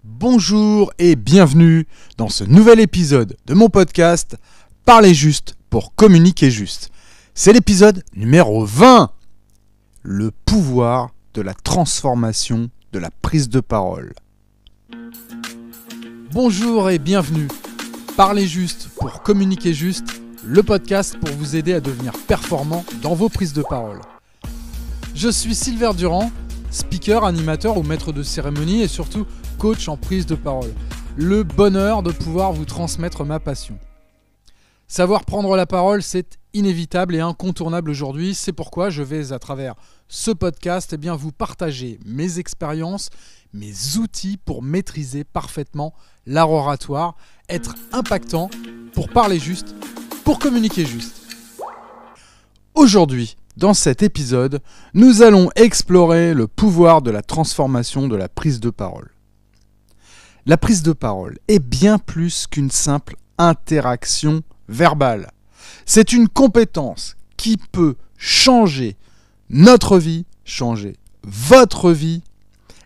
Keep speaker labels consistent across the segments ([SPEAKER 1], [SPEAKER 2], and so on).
[SPEAKER 1] Bonjour et bienvenue dans ce nouvel épisode de mon podcast Parler juste pour communiquer juste. C'est l'épisode numéro 20. Le pouvoir de la transformation de la prise de parole. Bonjour et bienvenue. Parler juste pour communiquer juste, le podcast pour vous aider à devenir performant dans vos prises de parole. Je suis Sylvain Durand, speaker, animateur ou maître de cérémonie et surtout coach en prise de parole. Le bonheur de pouvoir vous transmettre ma passion. Savoir prendre la parole, c'est inévitable et incontournable aujourd'hui. C'est pourquoi je vais, à travers ce podcast, vous partager mes expériences, mes outils pour maîtriser parfaitement l'art oratoire, être impactant pour parler juste, pour communiquer juste. Aujourd'hui, dans cet épisode, nous allons explorer le pouvoir de la transformation de la prise de parole. La prise de parole est bien plus qu'une simple interaction verbale. C'est une compétence qui peut changer notre vie, changer votre vie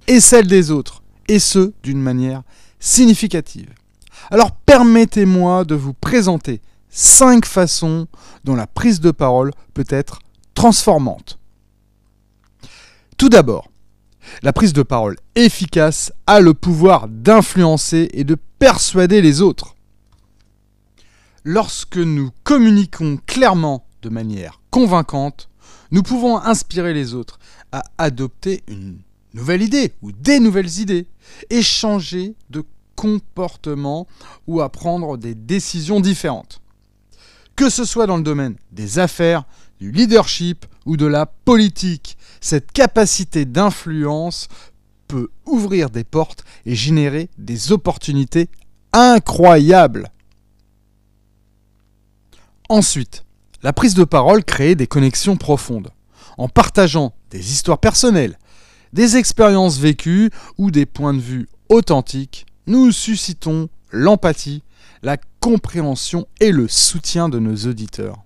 [SPEAKER 1] et celle des autres, et ce, d'une manière significative. Alors permettez-moi de vous présenter 5 façons dont la prise de parole peut être transformante. Tout d'abord, la prise de parole efficace a le pouvoir d'influencer et de persuader les autres. Lorsque nous communiquons clairement de manière convaincante, nous pouvons inspirer les autres à adopter une nouvelle idée ou des nouvelles idées et changer de comportement ou à prendre des décisions différentes. Que ce soit dans le domaine des affaires, du leadership ou de la politique, cette capacité d'influence peut ouvrir des portes et générer des opportunités incroyables. Ensuite, la prise de parole crée des connexions profondes. En partageant des histoires personnelles, des expériences vécues ou des points de vue authentiques, nous suscitons l'empathie, la compréhension et le soutien de nos auditeurs.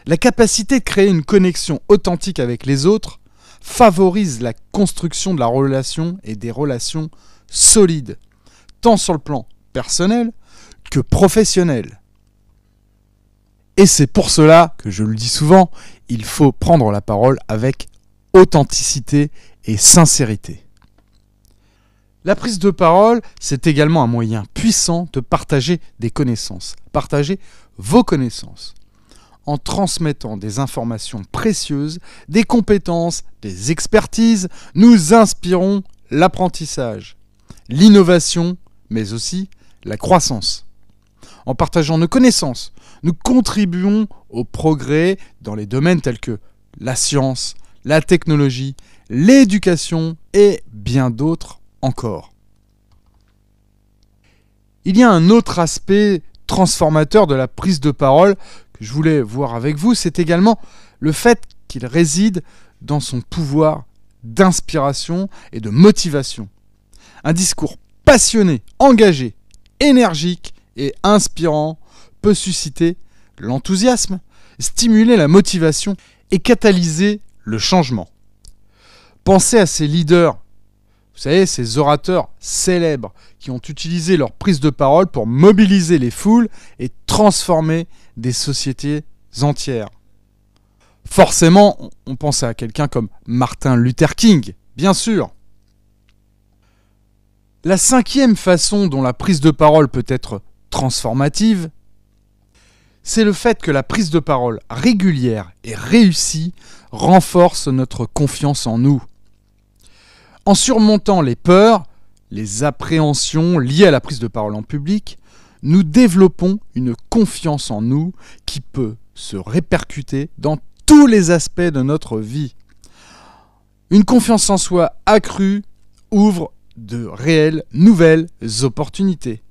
[SPEAKER 1] La capacité de créer une connexion authentique avec les autres favorise la construction de la relation et des relations solides, tant sur le plan personnel que professionnel. Et c'est pour cela que je le dis souvent, il faut prendre la parole avec authenticité et sincérité. La prise de parole, c'est également un moyen puissant de partager des connaissances, partager vos connaissances. En transmettant des informations précieuses, des compétences, des expertises, nous inspirons l'apprentissage, l'innovation, mais aussi la croissance. En partageant nos connaissances, nous contribuons au progrès dans les domaines tels que la science, la technologie, l'éducation et bien d'autres encore. Il y a un autre aspect transformateur de la prise de parole que je voulais voir avec vous, c'est également le fait qu'il réside dans son pouvoir d'inspiration et de motivation. Un discours passionné, engagé, énergique et inspirant peut susciter l'enthousiasme, stimuler la motivation et catalyser le changement. Pensez à ces leaders, vous savez, ces orateurs célèbres qui ont utilisé leur prise de parole pour mobiliser les foules et transformer des sociétés entières. Forcément, on pense à quelqu'un comme Martin Luther King, bien sûr. La 5e façon dont la prise de parole peut être transformative, c'est le fait que la prise de parole régulière et réussie renforce notre confiance en nous. En surmontant les peurs, les appréhensions liées à la prise de parole en public, nous développons une confiance en nous qui peut se répercuter dans tous les aspects de notre vie. Une confiance en soi accrue ouvre de réelles nouvelles opportunités.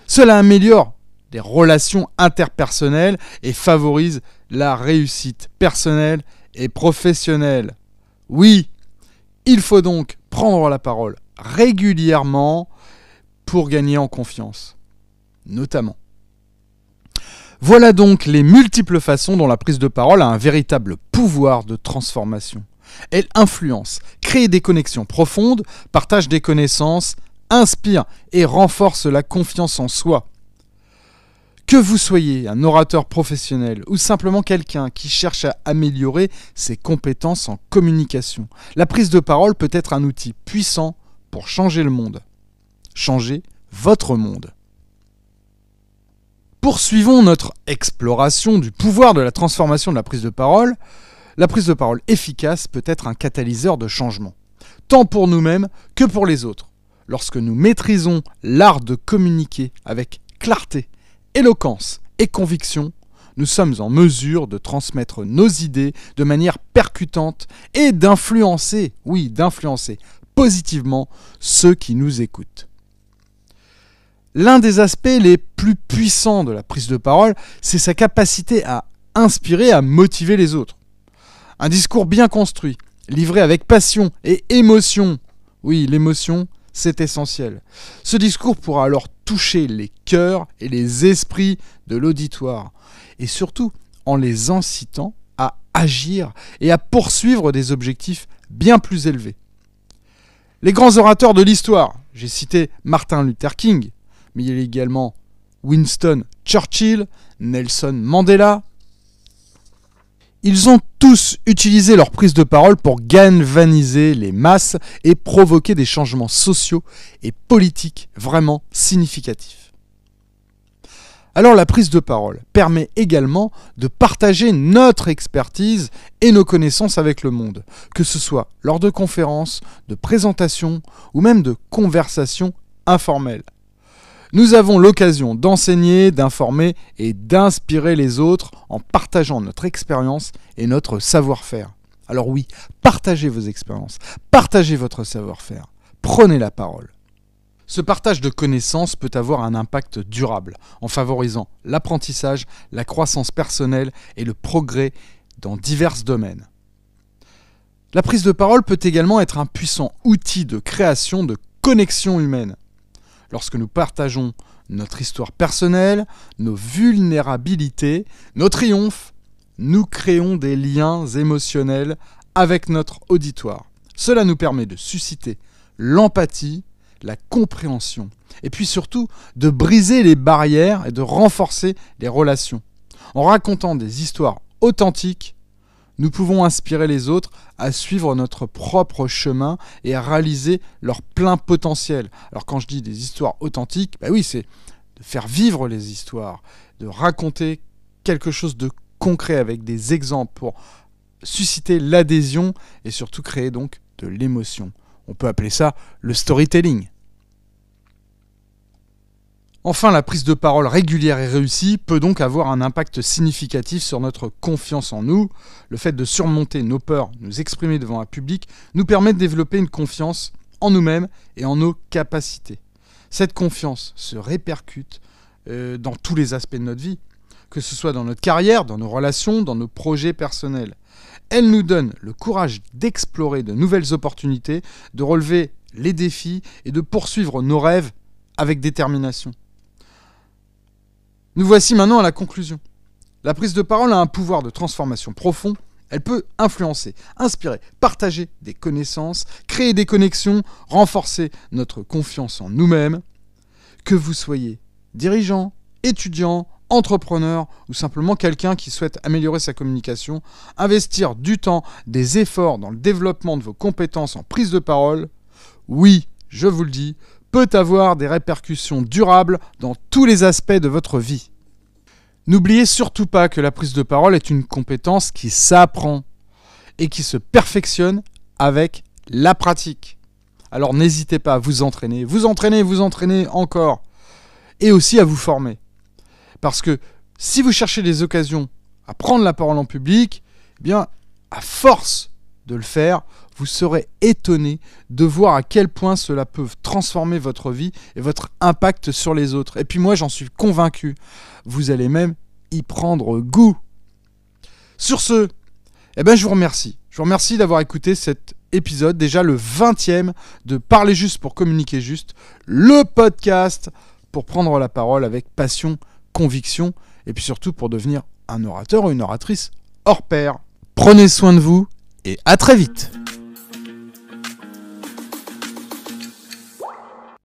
[SPEAKER 1] Cela améliore des relations interpersonnelles et favorise la réussite personnelle et professionnelle. Oui, il faut donc prendre la parole régulièrement pour gagner en confiance, notamment. Voilà donc les multiples façons dont la prise de parole a un véritable pouvoir de transformation. Elle influence, crée des connexions profondes, partage des connaissances, inspire et renforce la confiance en soi. Que vous soyez un orateur professionnel ou simplement quelqu'un qui cherche à améliorer ses compétences en communication, la prise de parole peut être un outil puissant pour changer le monde. Changer votre monde. Poursuivons notre exploration du pouvoir de la transformation de la prise de parole. La prise de parole efficace peut être un catalyseur de changement, tant pour nous-mêmes que pour les autres. Lorsque nous maîtrisons l'art de communiquer avec clarté, éloquence et conviction, nous sommes en mesure de transmettre nos idées de manière percutante et d'influencer positivement ceux qui nous écoutent. L'un des aspects les plus puissants de la prise de parole, c'est sa capacité à inspirer, à motiver les autres. Un discours bien construit, livré avec passion et émotion. Oui, l'émotion, c'est essentiel. Ce discours pourra alors toucher les cœurs et les esprits de l'auditoire, et surtout en les incitant à agir et à poursuivre des objectifs bien plus élevés. Les grands orateurs de l'histoire, j'ai cité Martin Luther King, mais il y a également Winston Churchill, Nelson Mandela. Ils ont tous utilisé leur prise de parole pour galvaniser les masses et provoquer des changements sociaux et politiques vraiment significatifs. Alors la prise de parole permet également de partager notre expertise et nos connaissances avec le monde, que ce soit lors de conférences, de présentations ou même de conversations informelles. Nous avons l'occasion d'enseigner, d'informer et d'inspirer les autres en partageant notre expérience et notre savoir-faire. Alors oui, partagez vos expériences, partagez votre savoir-faire, prenez la parole. Ce partage de connaissances peut avoir un impact durable en favorisant l'apprentissage, la croissance personnelle et le progrès dans divers domaines. La prise de parole peut également être un puissant outil de création de connexions humaines. Lorsque nous partageons notre histoire personnelle, nos vulnérabilités, nos triomphes, nous créons des liens émotionnels avec notre auditoire. Cela nous permet de susciter l'empathie, la compréhension, et puis surtout de briser les barrières et de renforcer les relations. En racontant des histoires authentiques, nous pouvons inspirer les autres à suivre notre propre chemin et à réaliser leur plein potentiel. Alors quand je dis des histoires authentiques, oui, c'est de faire vivre les histoires, de raconter quelque chose de concret avec des exemples pour susciter l'adhésion et surtout créer donc de l'émotion. On peut appeler ça le storytelling. Enfin, la prise de parole régulière et réussie peut donc avoir un impact significatif sur notre confiance en nous. Le fait de surmonter nos peurs, nous exprimer devant un public, nous permet de développer une confiance en nous-mêmes et en nos capacités. Cette confiance se répercute dans tous les aspects de notre vie, que ce soit dans notre carrière, dans nos relations, dans nos projets personnels. Elle nous donne le courage d'explorer de nouvelles opportunités, de relever les défis et de poursuivre nos rêves avec détermination. Nous voici maintenant à la conclusion. La prise de parole a un pouvoir de transformation profond. Elle peut influencer, inspirer, partager des connaissances, créer des connexions, renforcer notre confiance en nous-mêmes. Que vous soyez dirigeant, étudiant, entrepreneur ou simplement quelqu'un qui souhaite améliorer sa communication, investir du temps, des efforts dans le développement de vos compétences en prise de parole, oui, je vous le dis, peut avoir des répercussions durables dans tous les aspects de votre vie. N'oubliez surtout pas que la prise de parole est une compétence qui s'apprend et qui se perfectionne avec la pratique. Alors n'hésitez pas à vous entraîner encore et aussi à vous former. Parce que si vous cherchez des occasions à prendre la parole en public, eh bien, à force de le faire, vous serez étonné de voir à quel point cela peut transformer votre vie et votre impact sur les autres. Et puis moi, j'en suis convaincu. Vous allez même y prendre goût. Sur ce, je vous remercie. Je vous remercie d'avoir écouté cet épisode, déjà le 20e de Parler juste pour communiquer juste, le podcast pour prendre la parole avec passion, conviction, et puis surtout pour devenir un orateur ou une oratrice hors pair. Prenez soin de vous et à très vite.